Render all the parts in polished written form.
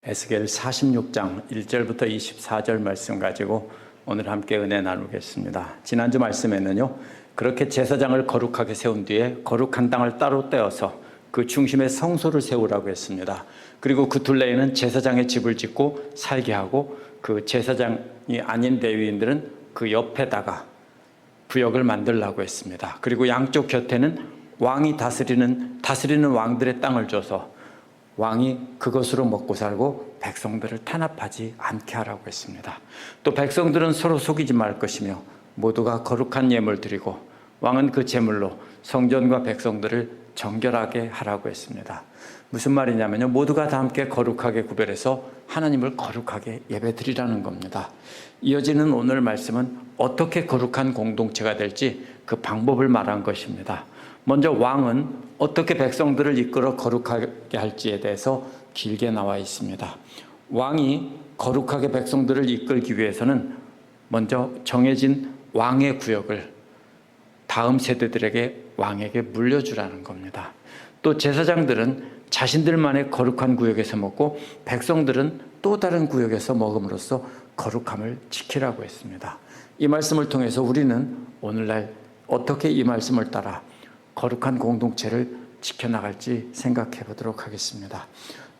에스겔 46장 1절부터 24절 말씀 가지고 오늘 함께 은혜 나누겠습니다. 지난주 말씀에는요, 그렇게 제사장을 거룩하게 세운 뒤에 거룩한 땅을 따로 떼어서 그 중심에 성소를 세우라고 했습니다. 그리고 그 둘레에는 제사장의 집을 짓고 살게 하고, 그 제사장이 아닌 레위인들은 그 옆에다가 구역을 만들라고 했습니다. 그리고 양쪽 곁에는 왕이 다스리는 왕들의 땅을 줘서 왕이 그것으로 먹고 살고 백성들을 탄압하지 않게 하라고 했습니다. 또 백성들은 서로 속이지 말 것이며 모두가 거룩한 예물 드리고 왕은 그 제물로 성전과 백성들을 정결하게 하라고 했습니다. 무슨 말이냐면요, 모두가 다 함께 거룩하게 구별해서 하나님을 거룩하게 예배드리라는 겁니다. 이어지는 오늘 말씀은 어떻게 거룩한 공동체가 될지 그 방법을 말한 것입니다. 먼저 왕은 어떻게 백성들을 이끌어 거룩하게 할지에 대해서 길게 나와 있습니다. 왕이 거룩하게 백성들을 이끌기 위해서는 먼저 정해진 왕의 구역을 다음 세대들에게 왕에게 물려주라는 겁니다. 또 제사장들은 자신들만의 거룩한 구역에서 먹고 백성들은 또 다른 구역에서 먹음으로써 거룩함을 지키라고 했습니다. 이 말씀을 통해서 우리는 오늘날 어떻게 이 말씀을 따라 거룩한 공동체를 지켜나갈지 생각해 보도록 하겠습니다.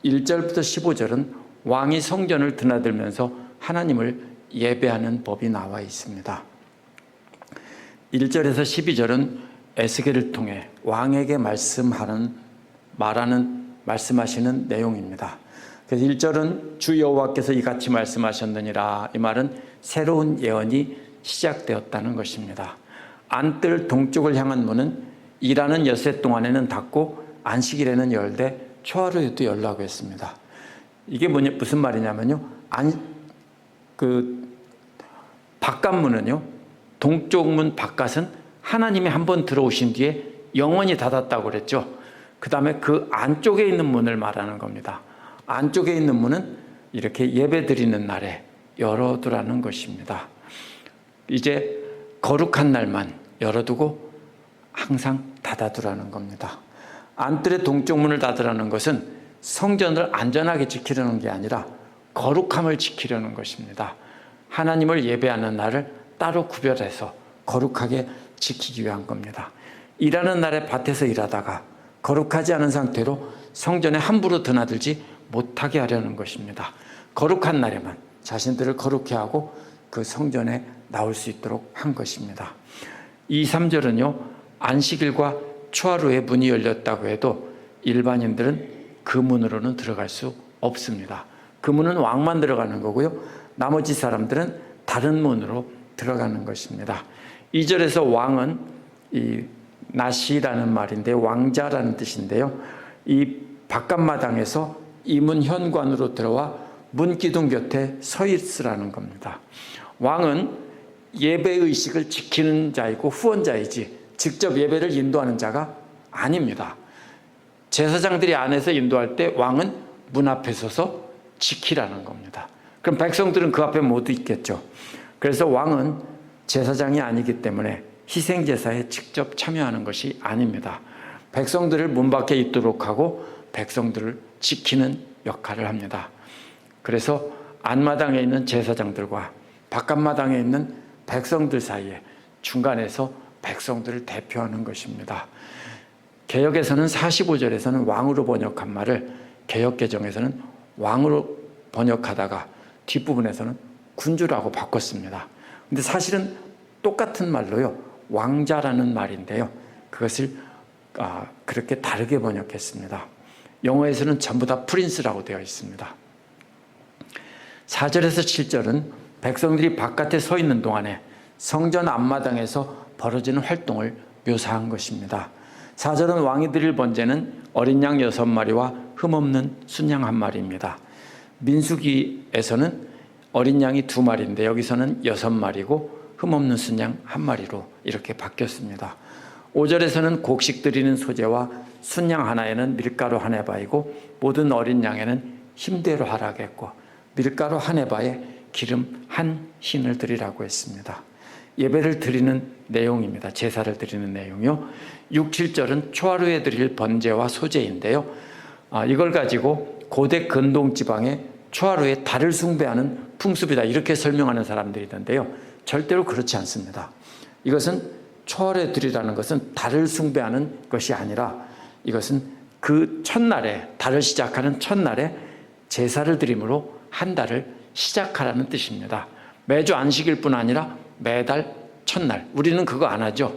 1절부터 15절은 왕이 성전을 드나들면서 하나님을 예배하는 법이 나와 있습니다. 1절에서 12절은 에스겔을 통해 왕에게 말씀하시는 내용입니다. 그래서 1절은 주 여호와께서 이같이 말씀하셨느니라, 이 말은 새로운 예언이 시작되었다는 것입니다. 안뜰 동쪽을 향한 문은 일하는 엿새 동안에는 닫고 안식일에는 열되 초하루에도 열라고 했습니다. 이게 무슨 말이냐면요, 바깥문은요, 동쪽 문 바깥은 하나님이 한번 들어오신 뒤에 영원히 닫았다고 그랬죠. 그 다음에 그 안쪽에 있는 문을 말하는 겁니다. 안쪽에 있는 문은 이렇게 예배 드리는 날에 열어두라는 것입니다. 이제 거룩한 날만 열어두고 항상 닫아두라는 겁니다. 안뜰의 동쪽 문을 닫으라는 것은 성전을 안전하게 지키려는 게 아니라 거룩함을 지키려는 것입니다. 하나님을 예배하는 날을 따로 구별해서 거룩하게 지키기 위한 겁니다. 일하는 날에 밭에서 일하다가 거룩하지 않은 상태로 성전에 함부로 드나들지 못하게 하려는 것입니다. 거룩한 날에만 자신들을 거룩해 하고 그 성전에 나올 수 있도록 한 것입니다. 2, 3절은요, 안식일과 초하루에 문이 열렸다고 해도 일반인들은 그 문으로는 들어갈 수 없습니다. 그 문은 왕만 들어가는 거고요, 나머지 사람들은 다른 문으로 들어가는 것입니다. 2절에서 왕은 이 나시라는 말인데 왕자라는 뜻인데요, 이 바깥마당에서 이 문 현관으로 들어와 문 기둥 곁에 서 있으라는 겁니다. 왕은 예배의식을 지키는 자이고 후원자이지 직접 예배를 인도하는 자가 아닙니다. 제사장들이 안에서 인도할 때 왕은 문 앞에 서서 지키라는 겁니다. 그럼 백성들은 그 앞에 못 있겠죠. 그래서 왕은 제사장이 아니기 때문에 희생제사에 직접 참여하는 것이 아닙니다. 백성들을 문 밖에 있도록 하고 백성들을 지키는 역할을 합니다. 그래서 안마당에 있는 제사장들과 바깥마당에 있는 백성들 사이에 중간에서 백성들을 대표하는 것입니다. 개역에서는 45절에서는 왕으로 번역한 말을 개역개정에서는 왕으로 번역하다가 뒷부분에서는 군주라고 바꿨습니다. 근데 사실은 똑같은 말로요, 왕자라는 말인데요, 그것을 그렇게 다르게 번역했습니다. 영어에서는 전부 다 프린스라고 되어 있습니다. 4절에서 7절은 백성들이 바깥에 서 있는 동안에 성전 앞마당에서 벌어지는 활동을 묘사한 것입니다. 4절은 왕이 드릴 번제는 어린 양 6마리와 흠없는 순양 1마리입니다. 민수기에서는 어린 양이 2마리인데 여기서는 6마리고 흠없는 순양 1마리로 이렇게 바뀌었습니다. 5절에서는 곡식 드리는 소재와 순양 하나에는 밀가루 한 에바이고 모든 어린 양에는 힘대로 하라겠고 밀가루 한 에바에 기름 한 흰을 드리라고 했습니다. 예배를 드리는 내용입니다. 제사를 드리는 내용이요. 6, 7절은 초하루에 드릴 번제와 소제인데요, 이걸 가지고 고대 근동 지방의 초하루에 달을 숭배하는 풍습이다, 이렇게 설명하는 사람들이 있는데요. 절대로 그렇지 않습니다. 이것은 초하루에 드리라는 것은 달을 숭배하는 것이 아니라 이것은 그 첫날에, 달을 시작하는 첫날에 제사를 드림으로 한 달을 시작하라는 뜻입니다. 매주 안식일 뿐 아니라 매달 첫날. 우리는 그거 안 하죠.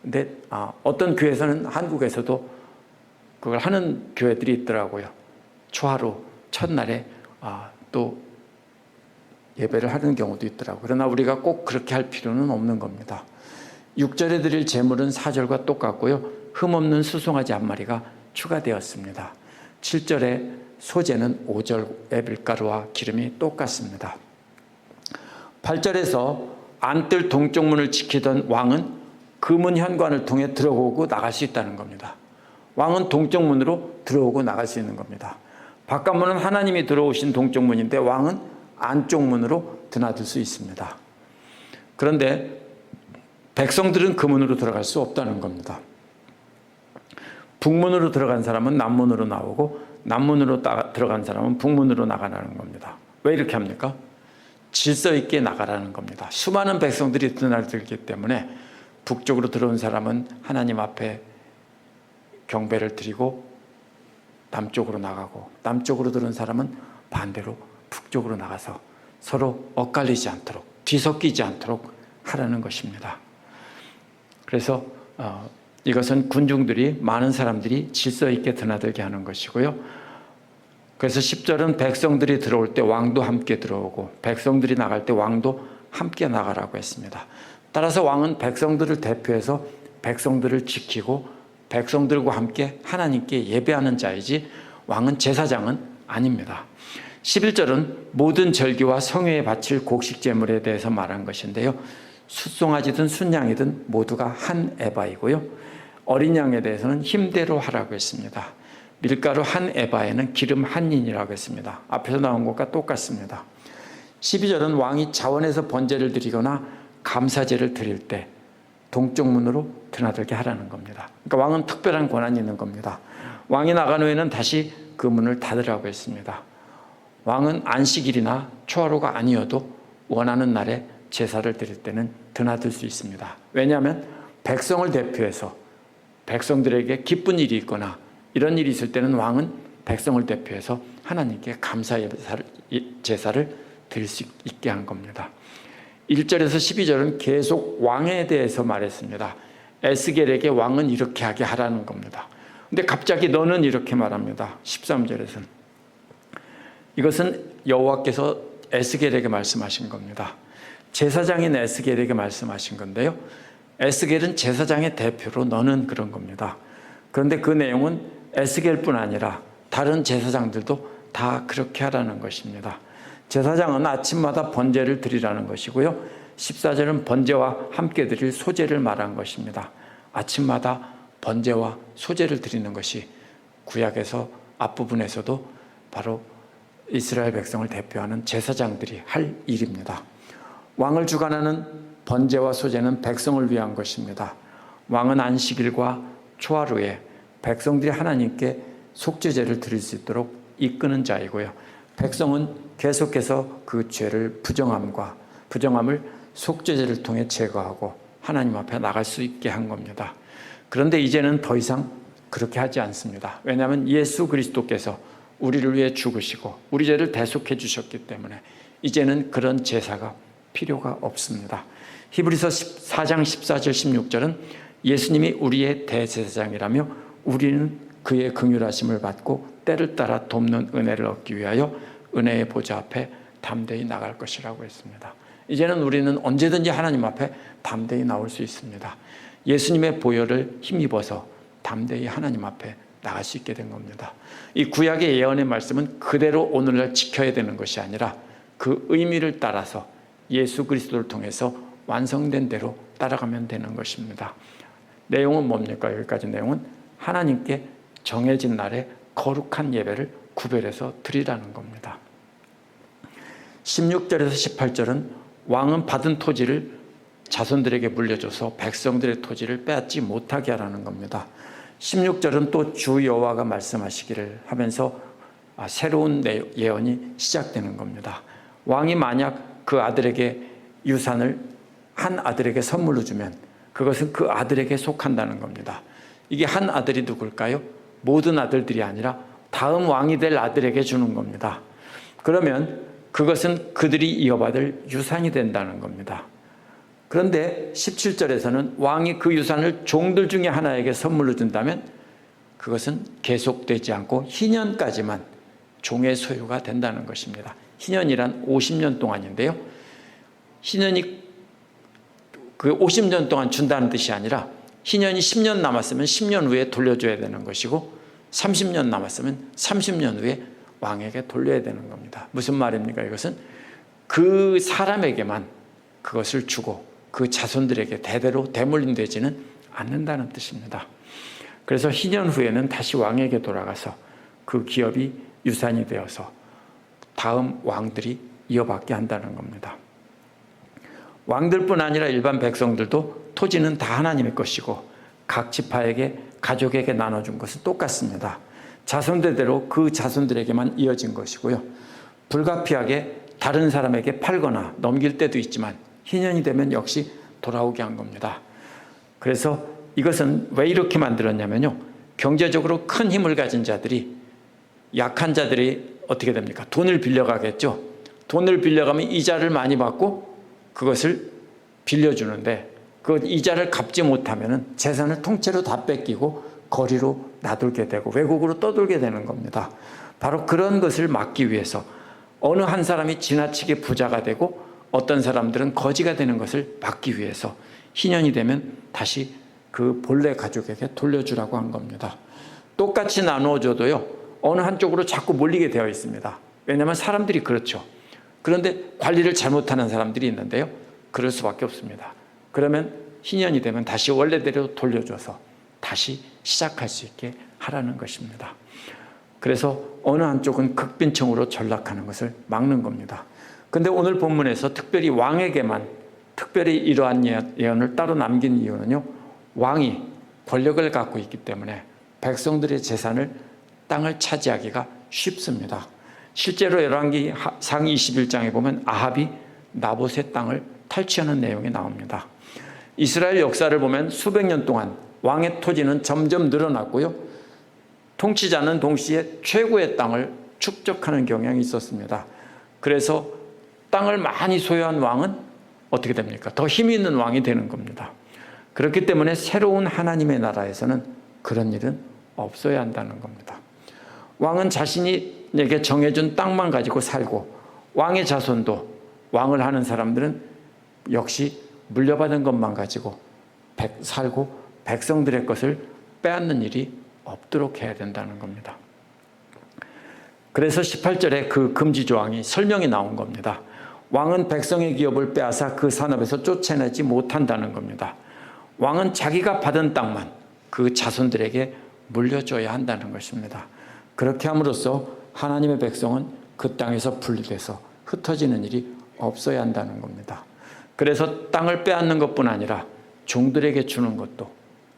근데 어떤 교회에서는, 한국에서도 그걸 하는 교회들이 있더라고요. 초하루 첫날에 또 예배를 하는 경우도 있더라고요. 그러나 우리가 꼭 그렇게 할 필요는 없는 겁니다. 6절에 드릴 제물은 4절과 똑같고요. 흠없는 수송아지 한 마리가 추가되었습니다. 7절에 소재는 5절의 밀가루와 기름이 똑같습니다. 8절에서 안뜰 동쪽 문을 지키던 왕은 그 문 현관을 통해 들어오고 나갈 수 있다는 겁니다. 왕은 동쪽 문으로 들어오고 나갈 수 있는 겁니다. 바깥문은 하나님이 들어오신 동쪽 문인데 왕은 안쪽 문으로 드나들 수 있습니다. 그런데 백성들은 그 문으로 들어갈 수 없다는 겁니다. 북문으로 들어간 사람은 남문으로 나오고 남문으로 들어간 사람은 북문으로 나가라는 겁니다. 왜 이렇게 합니까? 질서 있게 나가라는 겁니다. 수많은 백성들이 드나들기 때문에 북쪽으로 들어온 사람은 하나님 앞에 경배를 드리고 남쪽으로 나가고, 남쪽으로 들어온 사람은 반대로 북쪽으로 나가서 서로 엇갈리지 않도록, 뒤섞이지 않도록 하라는 것입니다. 그래서 이것은 군중들이, 많은 사람들이 질서 있게 드나들게 하는 것이고요. 그래서 10절은 백성들이 들어올 때 왕도 함께 들어오고 백성들이 나갈 때 왕도 함께 나가라고 했습니다. 따라서 왕은 백성들을 대표해서 백성들을 지키고 백성들과 함께 하나님께 예배하는 자이지 왕은 제사장은 아닙니다. 11절은 모든 절기와 성회에 바칠 곡식 제물에 대해서 말한 것인데요. 숫송아지든 순양이든 모두가 한 에바이고요. 어린 양에 대해서는 힘대로 하라고 했습니다. 밀가루 한 에바에는 기름 한 인이라고 했습니다. 앞에서 나온 것과 똑같습니다. 12절은 왕이 자원에서 번제를 드리거나 감사제를 드릴 때 동쪽 문으로 드나들게 하라는 겁니다. 그러니까 왕은 특별한 권한이 있는 겁니다. 왕이 나간 후에는 다시 그 문을 닫으라고 했습니다. 왕은 안식일이나 초하루가 아니어도 원하는 날에 제사를 드릴 때는 드나들 수 있습니다. 왜냐하면 백성을 대표해서 백성들에게 기쁜 일이 있거나 이런 일이 있을 때는 왕은 백성을 대표해서 하나님께 감사 제사를 드릴 수 있게 한 겁니다. 1절에서 12절은 계속 왕에 대해서 말했습니다. 에스겔에게 왕은 이렇게 하게 하라는 겁니다. 근데 갑자기 너는 이렇게 말합니다. 13절에서는 이것은 여호와께서 에스겔에게 말씀하신 겁니다. 제사장인 에스겔에게 말씀하신 건데요. 에스겔은 제사장의 대표로 너는 그런 겁니다. 그런데 그 내용은 에스겔뿐 아니라 다른 제사장들도 다 그렇게 하라는 것입니다. 제사장은 아침마다 번제를 드리라는 것이고요. 14절은 번제와 함께 드릴 소제를 말한 것입니다. 아침마다 번제와 소제를 드리는 것이 구약에서 앞부분에서도 바로 이스라엘 백성을 대표하는 제사장들이 할 일입니다. 왕을 주관하는 번제와 소제는 백성을 위한 것입니다. 왕은 안식일과 초하루에 백성들이 하나님께 속죄제를 드릴 수 있도록 이끄는 자이고요. 백성은 계속해서 그 죄를 부정함을 속죄제를 통해 제거하고 하나님 앞에 나갈 수 있게 한 겁니다. 그런데 이제는 더 이상 그렇게 하지 않습니다. 왜냐하면 예수 그리스도께서 우리를 위해 죽으시고 우리 죄를 대속해 주셨기 때문에 이제는 그런 제사가 필요가 없습니다. 히브리서 4장 14절 16절은 예수님이 우리의 대제사장이라며 우리는 그의 긍휼하심을 받고 때를 따라 돕는 은혜를 얻기 위하여 은혜의 보좌 앞에 담대히 나갈 것이라고 했습니다. 이제는 우리는 언제든지 하나님 앞에 담대히 나올 수 있습니다. 예수님의 보혈을 힘입어서 담대히 하나님 앞에 나갈 수 있게 된 겁니다. 이 구약의 예언의 말씀은 그대로 오늘날 지켜야 되는 것이 아니라 그 의미를 따라서 예수 그리스도를 통해서 완성된 대로 따라가면 되는 것입니다. 내용은 뭡니까? 여기까지 내용은 하나님께 정해진 날에 거룩한 예배를 구별해서 드리라는 겁니다. 16절에서 18절은 왕은 받은 토지를 자손들에게 물려줘서 백성들의 토지를 빼앗지 못하게 하라는 겁니다. 16절은 또 주 여호와가 말씀하시기를 하면서 새로운 예언이 시작되는 겁니다. 왕이 만약 그 아들에게 유산을 한 아들에게 선물로 주면 그것은 그 아들에게 속한다는 겁니다. 이게 한 아들이 누굴까요? 모든 아들들이 아니라 다음 왕이 될 아들에게 주는 겁니다. 그러면 그것은 그들이 이어받을 유산이 된다는 겁니다. 그런데 17절에서는 왕이 그 유산을 종들 중에 하나에게 선물로 준다면 그것은 계속되지 않고 희년까지만 종의 소유가 된다는 것입니다. 희년이란 50년 동안인데요. 희년이 그 50년 동안 준다는 뜻이 아니라 희년이 10년 남았으면 10년 후에 돌려줘야 되는 것이고 30년 남았으면 30년 후에 왕에게 돌려야 되는 겁니다. 무슨 말입니까? 이것은 그 사람에게만 그것을 주고 그 자손들에게 대대로 대물림되지는 않는다는 뜻입니다. 그래서 희년 후에는 다시 왕에게 돌아가서 그 기업이 유산이 되어서 다음 왕들이 이어받게 한다는 겁니다. 왕들뿐 아니라 일반 백성들도 토지는 다 하나님의 것이고 각 지파에게 가족에게 나눠준 것은 똑같습니다. 자손대대로 그 자손들에게만 이어진 것이고요. 불가피하게 다른 사람에게 팔거나 넘길 때도 있지만 희년이 되면 역시 돌아오게 한 겁니다. 그래서 이것은 왜 이렇게 만들었냐면요. 경제적으로 큰 힘을 가진 자들이 약한 자들이 어떻게 됩니까? 돈을 빌려가겠죠. 돈을 빌려가면 이자를 많이 받고 그것을 빌려주는데 그 이자를 갚지 못하면 재산을 통째로 다 뺏기고 거리로 놔둘게 되고 외국으로 떠돌게 되는 겁니다. 바로 그런 것을 막기 위해서 어느 한 사람이 지나치게 부자가 되고 어떤 사람들은 거지가 되는 것을 막기 위해서 희년이 되면 다시 그 본래 가족에게 돌려주라고 한 겁니다. 똑같이 나누어줘도요, 어느 한쪽으로 자꾸 몰리게 되어 있습니다. 왜냐하면 사람들이 그렇죠. 그런데 관리를 잘못하는 사람들이 있는데요, 그럴 수밖에 없습니다. 그러면 희년이 되면 다시 원래대로 돌려줘서 다시 시작할 수 있게 하라는 것입니다. 그래서 어느 한쪽은 극빈층으로 전락하는 것을 막는 겁니다. 그런데 오늘 본문에서 특별히 왕에게만 특별히 이러한 예언을 따로 남긴 이유는요, 왕이 권력을 갖고 있기 때문에 백성들의 재산을 땅을 차지하기가 쉽습니다. 실제로 열왕기상 21장에 보면 아합이 나봇의 땅을 탈취하는 내용이 나옵니다. 이스라엘 역사를 보면 수백 년 동안 왕의 토지는 점점 늘어났고요, 통치자는 동시에 최고의 땅을 축적하는 경향이 있었습니다. 그래서 땅을 많이 소유한 왕은 어떻게 됩니까? 더 힘 있는 왕이 되는 겁니다. 그렇기 때문에 새로운 하나님의 나라에서는 그런 일은 없어야 한다는 겁니다. 왕은 자신에게 정해준 땅만 가지고 살고 왕의 자손도 왕을 하는 사람들은 역시 물려받은 것만 가지고 살고 백성들의 것을 빼앗는 일이 없도록 해야 된다는 겁니다. 그래서 18절에 그 금지 조항이 설명이 나온 겁니다. 왕은 백성의 기업을 빼앗아 그 산업에서 쫓아내지 못한다는 겁니다. 왕은 자기가 받은 땅만 그 자손들에게 물려줘야 한다는 것입니다. 그렇게 함으로써 하나님의 백성은 그 땅에서 분리돼서 흩어지는 일이 없어야 한다는 겁니다. 그래서 땅을 빼앗는 것뿐 아니라 종들에게 주는 것도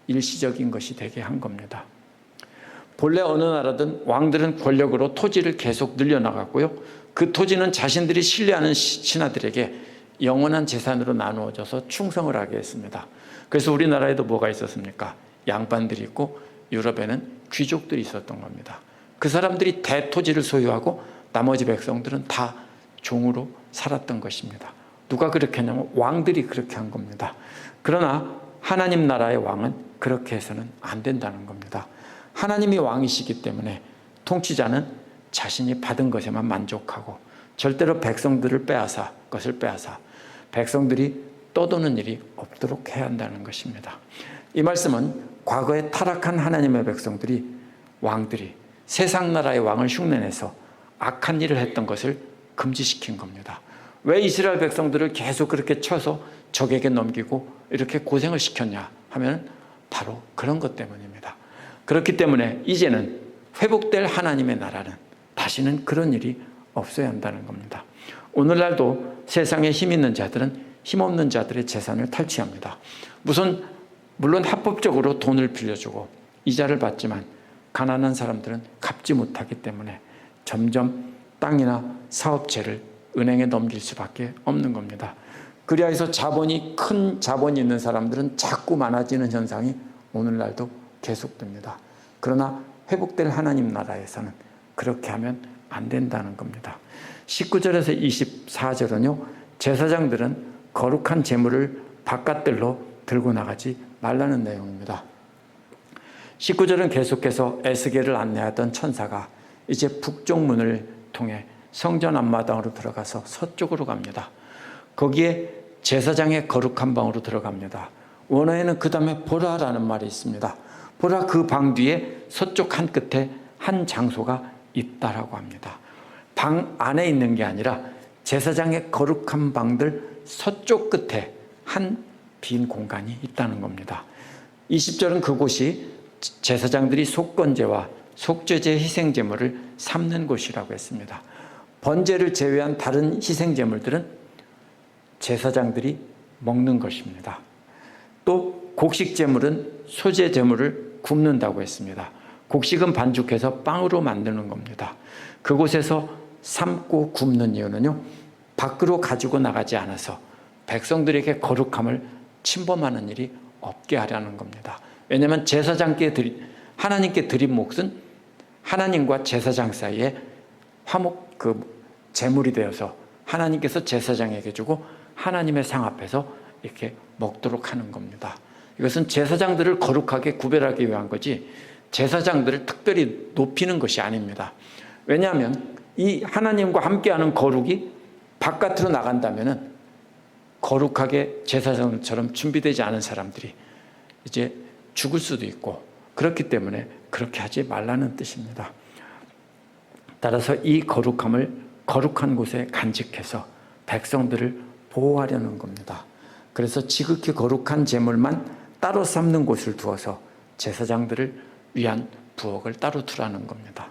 일시적인 것이 되게 한 겁니다. 본래 어느 나라든 왕들은 권력으로 토지를 계속 늘려나갔고요, 그 토지는 자신들이 신뢰하는 신하들에게 영원한 재산으로 나누어져서 충성을 하게 했습니다. 그래서 우리나라에도 뭐가 있었습니까? 양반들이 있고 유럽에는 귀족들이 있었던 겁니다. 그 사람들이 대토지를 소유하고 나머지 백성들은 다 종으로 살았던 것입니다. 누가 그렇게 했냐면 왕들이 그렇게 한 겁니다. 그러나 하나님 나라의 왕은 그렇게 해서는 안 된다는 겁니다. 하나님이 왕이시기 때문에 통치자는 자신이 받은 것에만 만족하고 절대로 백성들을 빼앗아 백성들이 떠도는 일이 없도록 해야 한다는 것입니다. 이 말씀은 과거에 타락한 하나님의 백성들이 왕들이 세상 나라의 왕을 흉내내서 악한 일을 했던 것을 금지시킨 겁니다. 왜 이스라엘 백성들을 계속 그렇게 쳐서 적에게 넘기고 이렇게 고생을 시켰냐 하면 바로 그런 것 때문입니다. 그렇기 때문에 이제는 회복될 하나님의 나라는 다시는 그런 일이 없어야 한다는 겁니다. 오늘날도 세상에 힘 있는 자들은 힘없는 자들의 재산을 탈취합니다. 물론 합법적으로 돈을 빌려주고 이자를 받지만 가난한 사람들은 갚지 못하기 때문에 점점 땅이나 사업체를 은행에 넘길 수밖에 없는 겁니다. 그리하 해서 큰 자본이 있는 사람들은 자꾸 많아지는 현상이 오늘날도 계속됩니다. 그러나 회복될 하나님 나라에서는 그렇게 하면 안 된다는 겁니다. 19절에서 24절은요, 제사장들은 거룩한 제물을 바깥들로 들고 나가지 말라는 내용입니다. 19절은 계속해서 에스겔을 안내하던 천사가 이제 북쪽 문을 통해 성전 앞마당으로 들어가서 서쪽으로 갑니다. 거기에 제사장의 거룩한 방으로 들어갑니다. 원어에는 그 다음에 보라라는 말이 있습니다. 보라, 그 방 뒤에 서쪽 한 끝에 한 장소가 있다라고 합니다. 방 안에 있는 게 아니라 제사장의 거룩한 방들 서쪽 끝에 한 빈 공간이 있다는 겁니다. 20절은 그곳이 제사장들이 속건제와 속죄제 희생제물을 삶는 곳이라고 했습니다. 번제를 제외한 다른 희생제물들은 제사장들이 먹는 것입니다. 또 곡식제물은 소제제물을 굽는다고 했습니다. 곡식은 반죽해서 빵으로 만드는 겁니다. 그곳에서 삶고 굽는 이유는요, 밖으로 가지고 나가지 않아서 백성들에게 거룩함을 침범하는 일이 없게 하려는 겁니다. 왜냐하면 하나님께 드린 몫은 하나님과 제사장 사이에 제물이 되어서 하나님께서 제사장에게 주고 하나님의 상 앞에서 이렇게 먹도록 하는 겁니다. 이것은 제사장들을 거룩하게 구별하기 위한 거지 제사장들을 특별히 높이는 것이 아닙니다. 왜냐하면 이 하나님과 함께하는 거룩이 바깥으로 나간다면은 거룩하게 제사장처럼 준비되지 않은 사람들이 이제 죽을 수도 있고, 그렇기 때문에 그렇게 하지 말라는 뜻입니다. 따라서 이 거룩함을 거룩한 곳에 간직해서 백성들을 보호하려는 겁니다. 그래서 지극히 거룩한 제물만 따로 삶는 곳을 두어서 제사장들을 위한 부엌을 따로 두라는 겁니다.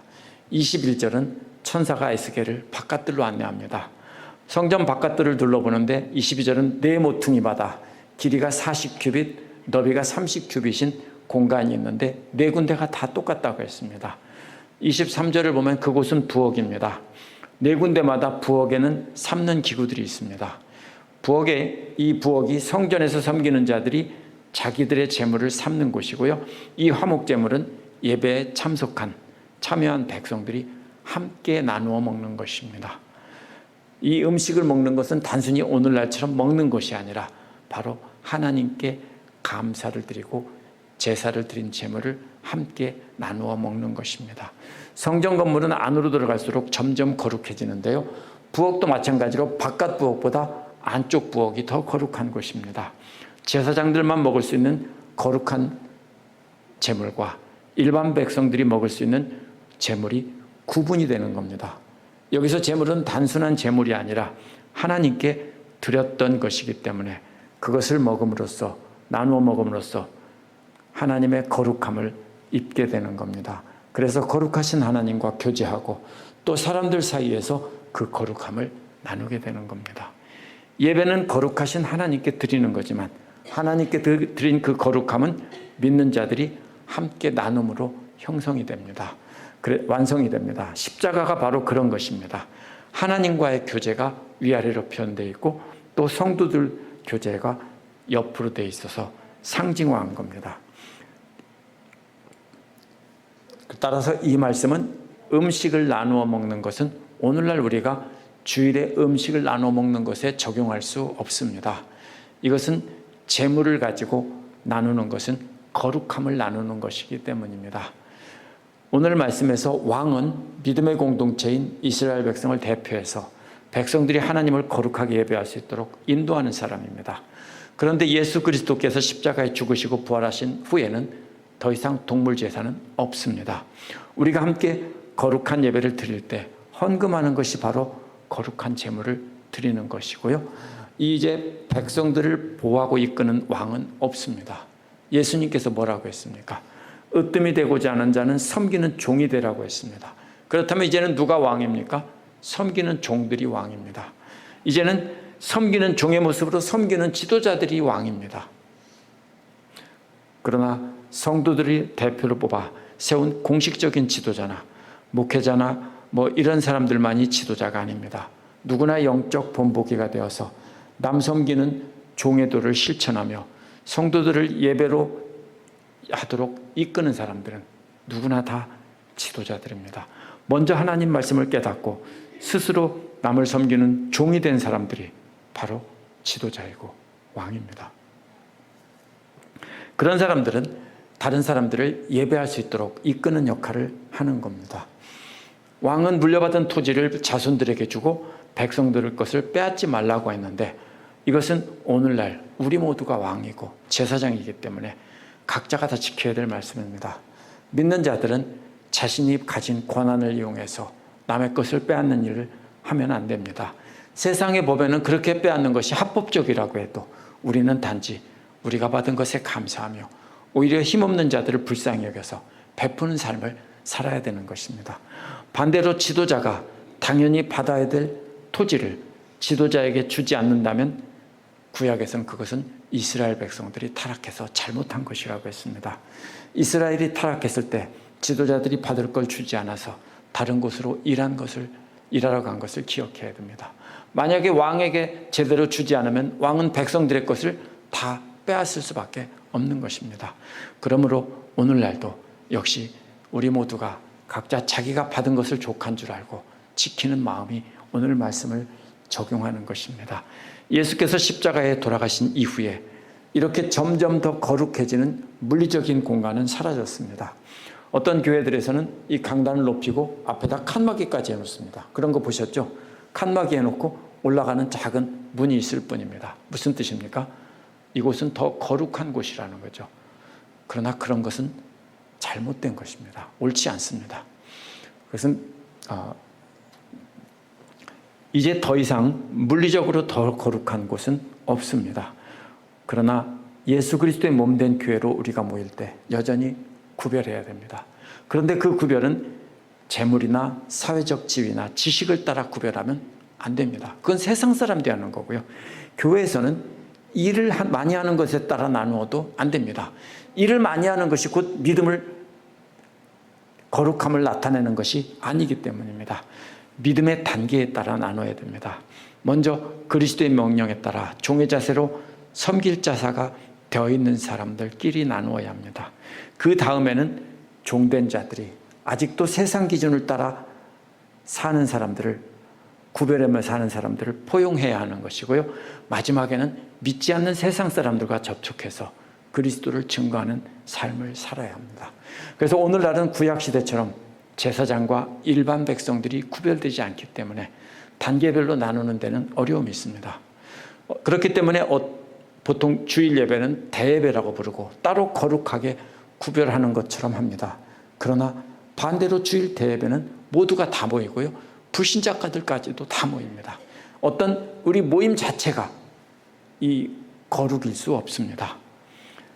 21절은 천사가 에스겔을 바깥들로 안내합니다. 성전 바깥들을 둘러보는데 22절은 네 모퉁이마다 길이가 40규빗, 너비가 30규빗인 공간이 있는데 네 군데가 다 똑같다고 했습니다. 23절을 보면 그곳은 부엌입니다. 네 군데마다 부엌에는 삶는 기구들이 있습니다. 이 부엌이 성전에서 섬기는 자들이 자기들의 재물을 삶는 곳이고요. 이 화목재물은 예배에 참여한 백성들이 함께 나누어 먹는 것입니다. 이 음식을 먹는 것은 단순히 오늘날처럼 먹는 것이 아니라 바로 하나님께 감사를 드리고 제사를 드린 제물을 함께 나누어 먹는 것입니다. 성전 건물은 안으로 들어갈수록 점점 거룩해지는데요. 부엌도 마찬가지로 바깥 부엌보다 안쪽 부엌이 더 거룩한 곳입니다. 제사장들만 먹을 수 있는 거룩한 제물과 일반 백성들이 먹을 수 있는 제물이 구분이 되는 겁니다. 여기서 제물은 단순한 제물이 아니라 하나님께 드렸던 것이기 때문에 그것을 먹음으로써, 나누어 먹음으로써 하나님의 거룩함을 입게 되는 겁니다. 그래서 거룩하신 하나님과 교제하고 또 사람들 사이에서 그 거룩함을 나누게 되는 겁니다. 예배는 거룩하신 하나님께 드리는 거지만 하나님께 드린 그 거룩함은 믿는 자들이 함께 나눔으로 형성이 됩니다. 완성이 됩니다. 십자가가 바로 그런 것입니다. 하나님과의 교제가 위아래로 표현되어 있고 또 성도들 교제가 옆으로 되어 있어서 상징화한 겁니다. 따라서 이 말씀은 음식을 나누어 먹는 것은 오늘날 우리가 주일에 음식을 나누어 먹는 것에 적용할 수 없습니다. 이것은 재물을 가지고 나누는 것은 거룩함을 나누는 것이기 때문입니다. 오늘 말씀에서 왕은 믿음의 공동체인 이스라엘 백성을 대표해서 백성들이 하나님을 거룩하게 예배할 수 있도록 인도하는 사람입니다. 그런데 예수 그리스도께서 십자가에 죽으시고 부활하신 후에는 더 이상 동물 제사는 없습니다. 우리가 함께 거룩한 예배를 드릴 때 헌금하는 것이 바로 거룩한 제물을 드리는 것이고요. 이제 백성들을 보호하고 이끄는 왕은 없습니다. 예수님께서 뭐라고 했습니까? 으뜸이 되고자 하는 자는 섬기는 종이 되라고 했습니다. 그렇다면 이제는 누가 왕입니까? 섬기는 종들이 왕입니다. 이제는 섬기는 종의 모습으로 섬기는 지도자들이 왕입니다. 그러나 성도들이 대표를 뽑아 세운 공식적인 지도자나 목회자나 이런 사람들만이 지도자가 아닙니다. 누구나 영적 본보기가 되어서 남 섬기는 종의 도를 실천하며 성도들을 예배로 하도록 이끄는 사람들은 누구나 다 지도자들입니다. 먼저 하나님 말씀을 깨닫고 스스로 남을 섬기는 종이 된 사람들이 바로 지도자이고 왕입니다. 그런 사람들은 다른 사람들을 예배할 수 있도록 이끄는 역할을 하는 겁니다. 왕은 물려받은 토지를 자손들에게 주고 백성들의 것을 빼앗지 말라고 했는데, 이것은 오늘날 우리 모두가 왕이고 제사장이기 때문에 각자가 다 지켜야 될 말씀입니다. 믿는 자들은 자신이 가진 권한을 이용해서 남의 것을 빼앗는 일을 하면 안 됩니다. 세상의 법에는 그렇게 빼앗는 것이 합법적이라고 해도 우리는 단지 우리가 받은 것에 감사하며 오히려 힘없는 자들을 불쌍히 여겨서 베푸는 삶을 살아야 되는 것입니다. 반대로 지도자가 당연히 받아야 될 토지를 지도자에게 주지 않는다면 구약에서는 그것은 이스라엘 백성들이 타락해서 잘못한 것이라고 했습니다. 이스라엘이 타락했을 때 지도자들이 받을 걸 주지 않아서 다른 곳으로 일하러 간 것을 기억해야 됩니다. 만약에 왕에게 제대로 주지 않으면 왕은 백성들의 것을 다 빼앗을 수밖에 없는 것입니다. 그러므로 오늘날도 역시 우리 모두가 각자 자기가 받은 것을 족한 줄 알고 지키는 마음이 오늘 말씀을 적용하는 것입니다. 예수께서 십자가에 돌아가신 이후에 이렇게 점점 더 거룩해지는 물리적인 공간은 사라졌습니다. 어떤 교회들에서는 이 강단을 높이고 앞에다 칸막이까지 해놓습니다. 그런 거 보셨죠? 칸막이 해놓고 올라가는 작은 문이 있을 뿐입니다. 무슨 뜻입니까? 이곳은 더 거룩한 곳이라는 거죠. 그러나 그런 것은 잘못된 것입니다. 옳지 않습니다. 그것은 이제 더 이상 물리적으로 더 거룩한 곳은 없습니다. 그러나 예수 그리스도의 몸된 교회로 우리가 모일 때 여전히 구별해야 됩니다. 그런데 그 구별은 재물이나 사회적 지위나 지식을 따라 구별하면 안 됩니다. 그건 세상 사람들이 하는 거고요. 교회에서는 일을 많이 하는 것에 따라 나누어도 안 됩니다. 일을 많이 하는 것이 곧 믿음을 거룩함을 나타내는 것이 아니기 때문입니다. 믿음의 단계에 따라 나눠야 됩니다. 먼저 그리스도의 명령에 따라 종의 자세로 섬길 자사가 되어 있는 사람들끼리 나누어야 합니다. 그 다음에는 종된 자들이 아직도 세상 기준을 따라 사는 사람들을 구별하며 사는 사람들을 포용해야 하는 것이고요. 마지막에는 믿지 않는 세상 사람들과 접촉해서 그리스도를 증거하는 삶을 살아야 합니다. 그래서 오늘날은 구약시대처럼 제사장과 일반 백성들이 구별되지 않기 때문에 단계별로 나누는 데는 어려움이 있습니다. 그렇기 때문에 보통 주일 예배는 대예배라고 부르고 따로 거룩하게 구별하는 것처럼 합니다. 그러나 반대로 주일 대예배는 모두가 다 모이고요. 불신자들까지도 다 모입니다. 어떤 우리 모임 자체가 이 거룩일 수 없습니다.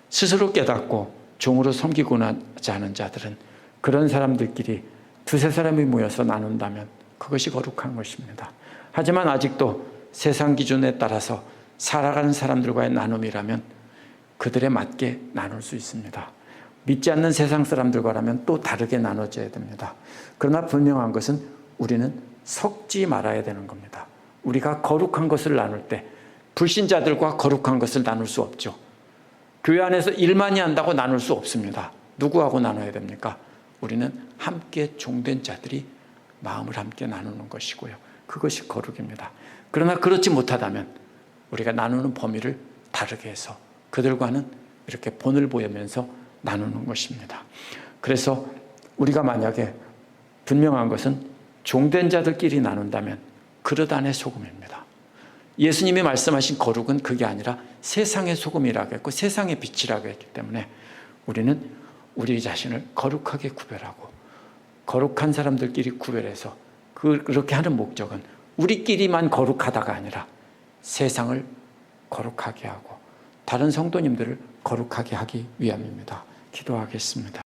스스로 깨닫고 종으로 섬기고자 하는 자들은 그런 사람들끼리 두세 사람이 모여서 나눈다면 그것이 거룩한 것입니다. 하지만 아직도 세상 기준에 따라서 살아가는 사람들과의 나눔이라면 그들에 맞게 나눌 수 있습니다. 믿지 않는 세상 사람들과라면 또 다르게 나눠져야 됩니다. 그러나 분명한 것은 우리는 섞지 말아야 되는 겁니다. 우리가 거룩한 것을 나눌 때 불신자들과 거룩한 것을 나눌 수 없죠. 교회 안에서 일 많이 한다고 나눌 수 없습니다. 누구하고 나눠야 됩니까? 우리는 함께 종된 자들이 마음을 함께 나누는 것이고요. 그것이 거룩입니다. 그러나 그렇지 못하다면 우리가 나누는 범위를 다르게 해서 그들과는 이렇게 본을 보이면서 나누는 것입니다. 그래서 우리가 만약에 분명한 것은 종된 자들끼리 나눈다면 그릇 안의 소금입니다. 예수님이 말씀하신 거룩은 그게 아니라 세상의 소금이라고 했고 세상의 빛이라고 했기 때문에 우리는 우리 자신을 거룩하게 구별하고 거룩한 사람들끼리 구별해서 그렇게 하는 목적은 우리끼리만 거룩하다가 아니라 세상을 거룩하게 하고 다른 성도님들을 거룩하게 하기 위함입니다. 기도하겠습니다.